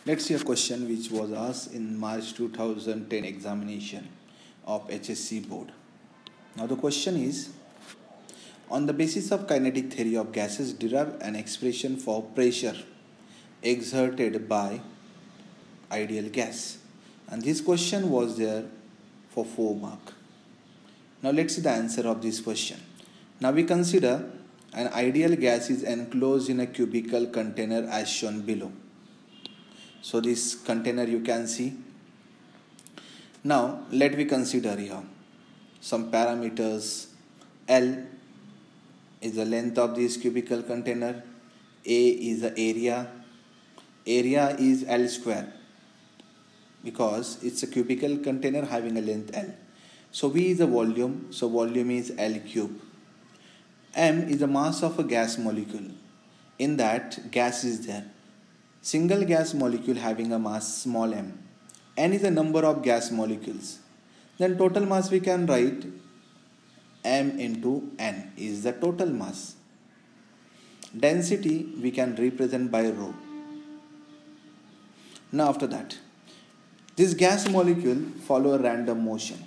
Let's see a question which was asked in March 2010 examination of HSC board. Now the question is, on the basis of kinetic theory of gases, derive an expression for pressure exerted by ideal gas. And this question was there for 4 marks. Now let's see the answer of this question. Now we consider an ideal gas is enclosed in a cubical container as shown below. So this container you can see. Now let me consider here some parameters. L is the length of this cubical container. A is the area. Area is L square because it's a cubical container having a length L. So V is the volume. So volume is L cube. M is the mass of a gas molecule. In that, gas is there. Single gas molecule having a mass small m. N is the number of gas molecules. Then total mass we can write m into n is the total mass. Density we can represent by rho. Now after that, this gas molecule follow a random motion.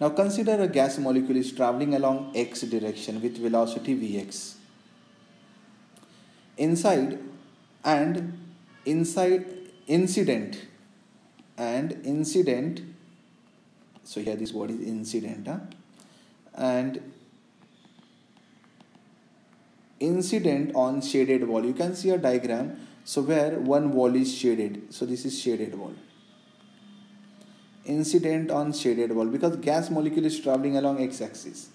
Now consider a gas molecule is traveling along x direction with velocity vx. Incident, so here this word is incident, and incident on shaded wall. You can see a diagram, so where one wall is shaded, so this is shaded wall. Incident on shaded wall because gas molecule is traveling along x-axis.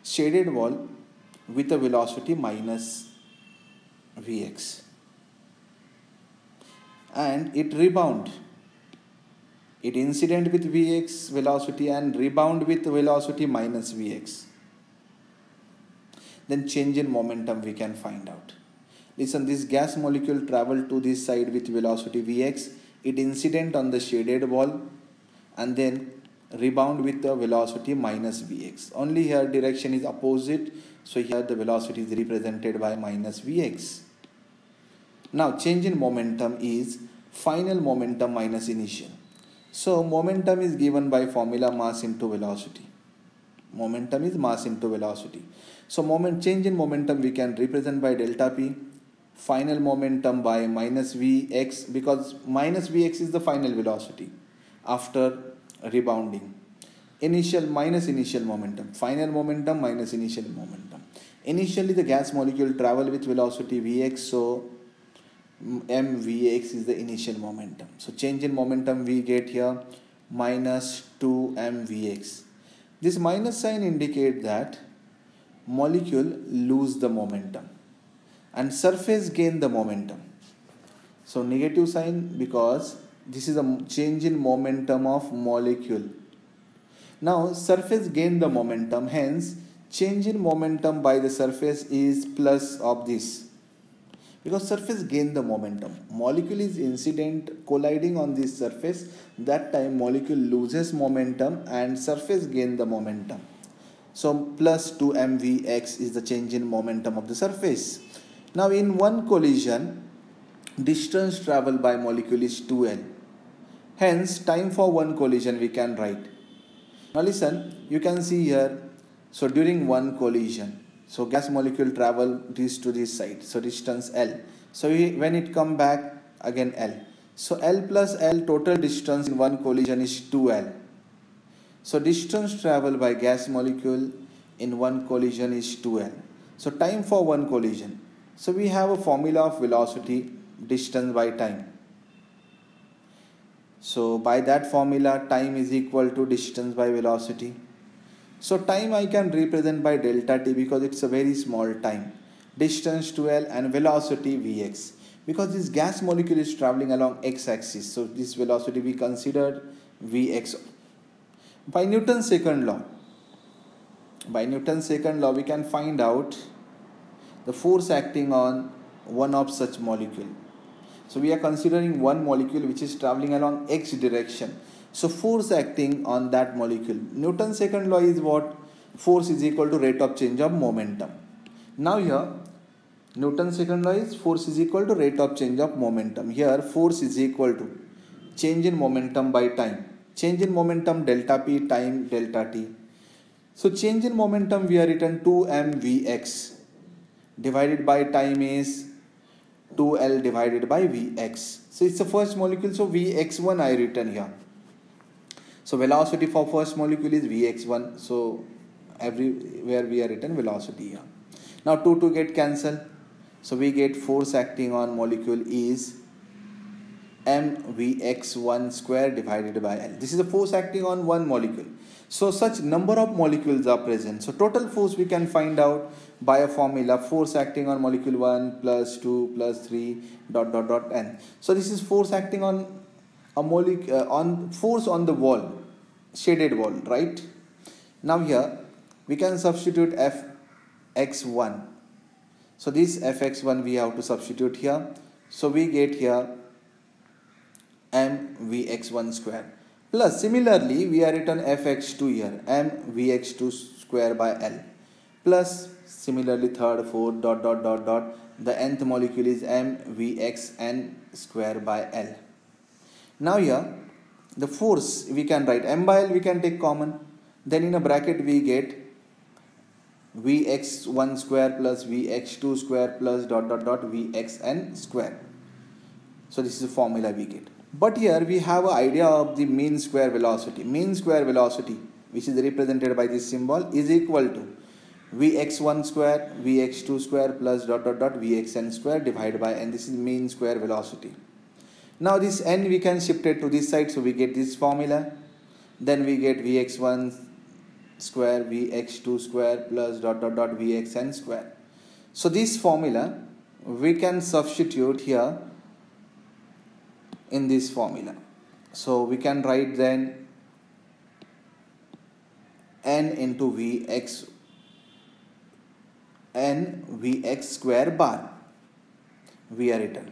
Shaded wall with a velocity minus vx. And it rebound. It incident with vx velocity and rebound with velocity minus vx. Then change in momentum we can find out. Listen, this gas molecule travel to this side with velocity vx. It incident on the shaded wall and then rebound with the velocity minus vx. Only here direction is opposite. So here the velocity is represented by minus vx. Now change in momentum is final momentum minus initial. So momentum is given by formula mass into velocity. Momentum is mass into velocity. So change in momentum we can represent by delta p. Final momentum by minus vx because minus vx is the final velocity after rebounding. Initial minus initial momentum. Final momentum minus initial momentum. Initially the gas molecule travel with velocity vx, so mvx is the initial momentum. So change in momentum we get here minus 2mvx. This minus sign indicates that molecule lose the momentum and surface gain the momentum. So negative sign because this is a change in momentum of molecule. Now surface gain the momentum, hence change in momentum by the surface is plus of this. Because surface gain the momentum. Molecule is incident colliding on this surface. That time molecule loses momentum and surface gain the momentum. So plus 2mvx is the change in momentum of the surface. Now in one collision, distance traveled by molecule is 2l. Hence time for one collision we can write. Now listen, you can see here, so during one collision, so gas molecule travel this to this side, so distance L. So when it come back again L. So L plus L total distance in one collision is 2L. So distance travel by gas molecule in one collision is 2L. So time for one collision. So we have a formula of velocity distance by time. So by that formula time is equal to distance by velocity. So time I can represent by delta t because it's a very small time. Distance 2L and velocity vx. Because this gas molecule is traveling along x-axis. So this velocity we consider vx. By Newton's second law. We can find out the force acting on one of such molecule. So we are considering one molecule which is traveling along x direction. So force acting on that molecule. Newton's second law is what? Force is equal to rate of change of momentum. Now here Newton's second law is force is equal to rate of change of momentum. Here force is equal to change in momentum by time. Change in momentum delta p time delta t. So change in momentum we are written 2mvx divided by time is 2l divided by vx. So it's the first molecule, so vx1 I written here. So velocity for first molecule is vx1. So everywhere we are written velocity here. Now 2 get cancelled. So we get force acting on molecule is mvx1 square divided by L. This is the force acting on one molecule. So such number of molecules are present. So total force we can find out by a formula, force acting on molecule 1 plus 2 plus 3 dot dot dot n. So this is force acting on a molecule on force on the wall, shaded wall, right? Now here we can substitute fx1. So this fx1 we have to substitute here. So we get here mvx1 square plus similarly we are written fx2 here mvx2 square by L plus similarly third, fourth dot dot dot dot the nth molecule is mvxn square by L. Now here the force we can write m by L we can take common, then in a bracket we get vx1 square plus vx2 square plus dot dot dot vxn square. So this is the formula we get. But here we have an idea of the mean square velocity. Mean square velocity, which is represented by this symbol, is equal to vx1 square, vx2 square plus dot dot dot vxn square divided by n. This is mean square velocity. Now this n we can shift it to this side, so we get this formula. Then we get vx1 square, vx2 square plus dot dot dot vxn square. So this formula we can substitute here in this formula. So we can write then n into vx square bar we are written.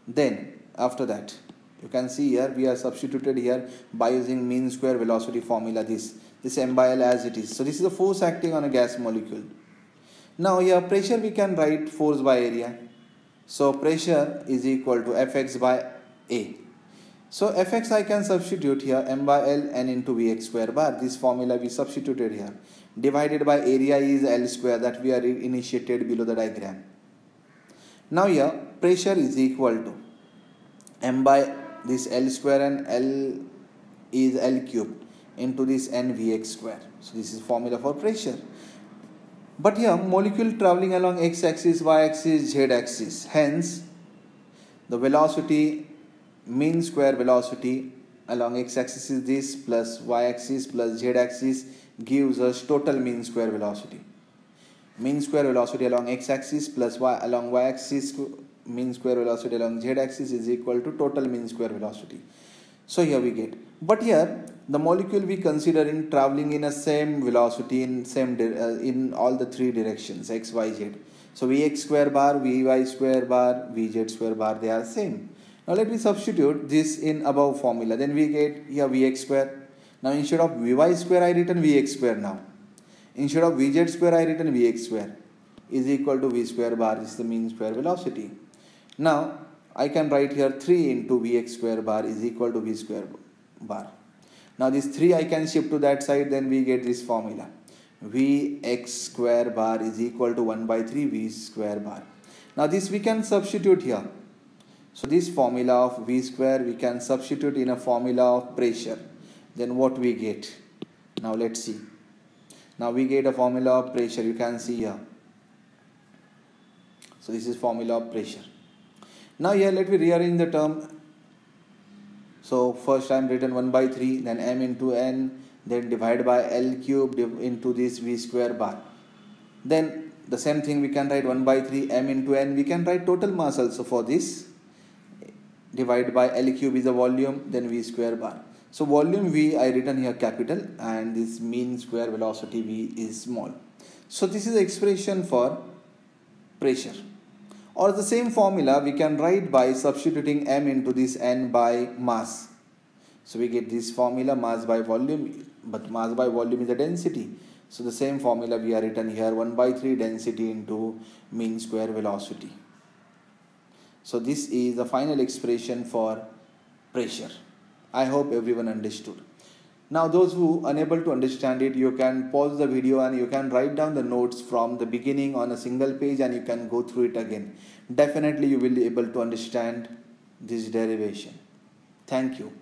Then after that you can see here we are substituted here by using mean square velocity formula, this m by L as it is. So this is the force acting on a gas molecule. Now here pressure we can write force by area. So pressure is equal to Fx by A. So Fx I can substitute here m by L n into Vx square bar. This formula we substituted here. Divided by area is L square that we are initiated below the diagram. Now here pressure is equal to m by this L square and L is L cube into this n Vx square. So this is formula for pressure. But here molecule traveling along x-axis, y-axis, z-axis. Hence, the velocity, mean square velocity along x-axis is this plus y-axis plus z-axis gives us total mean square velocity. Mean square velocity along x-axis plus along y-axis, mean square velocity along z-axis is equal to total mean square velocity. So here we get. But here the molecule we consider in traveling in a same velocity in all the three directions x, y, z. So Vx square bar, Vy square bar, Vz square bar, they are same. Now let me substitute this in above formula. Then we get here Vx square. Now instead of Vy square I written Vx square now. Instead of Vz square I written Vx square is equal to V square bar. This is the mean square velocity. Now I can write here 3 into Vx square bar is equal to V square bar. Now this 3 I can shift to that side, then we get this formula. Vx square bar is equal to 1 by 3 V square bar. Now this we can substitute here. So this formula of V square we can substitute in a formula of pressure. Then what we get? Now let's see. Now we get a formula of pressure, you can see here. So this is formula of pressure. Now here let me rearrange the term. So first I am written 1 by 3, then m into n, then divide by L cube into this V square bar. Then the same thing we can write 1 by 3 m into n. We can write total mass also for this. Divide by L cube is the volume, then V square bar. So volume V I written here capital and this mean square velocity V is small. So this is the expression for pressure. Or the same formula we can write by substituting m into this n by mass. So we get this formula mass by volume, but mass by volume is the density. So the same formula we are written here, 1 by 3 density into mean square velocity. So this is the final expression for pressure. I hope everyone understood. Now those who unable to understand it, you can pause the video and you can write down the notes from the beginning on a single page and you can go through it again. Definitely you will be able to understand this derivation. Thank you.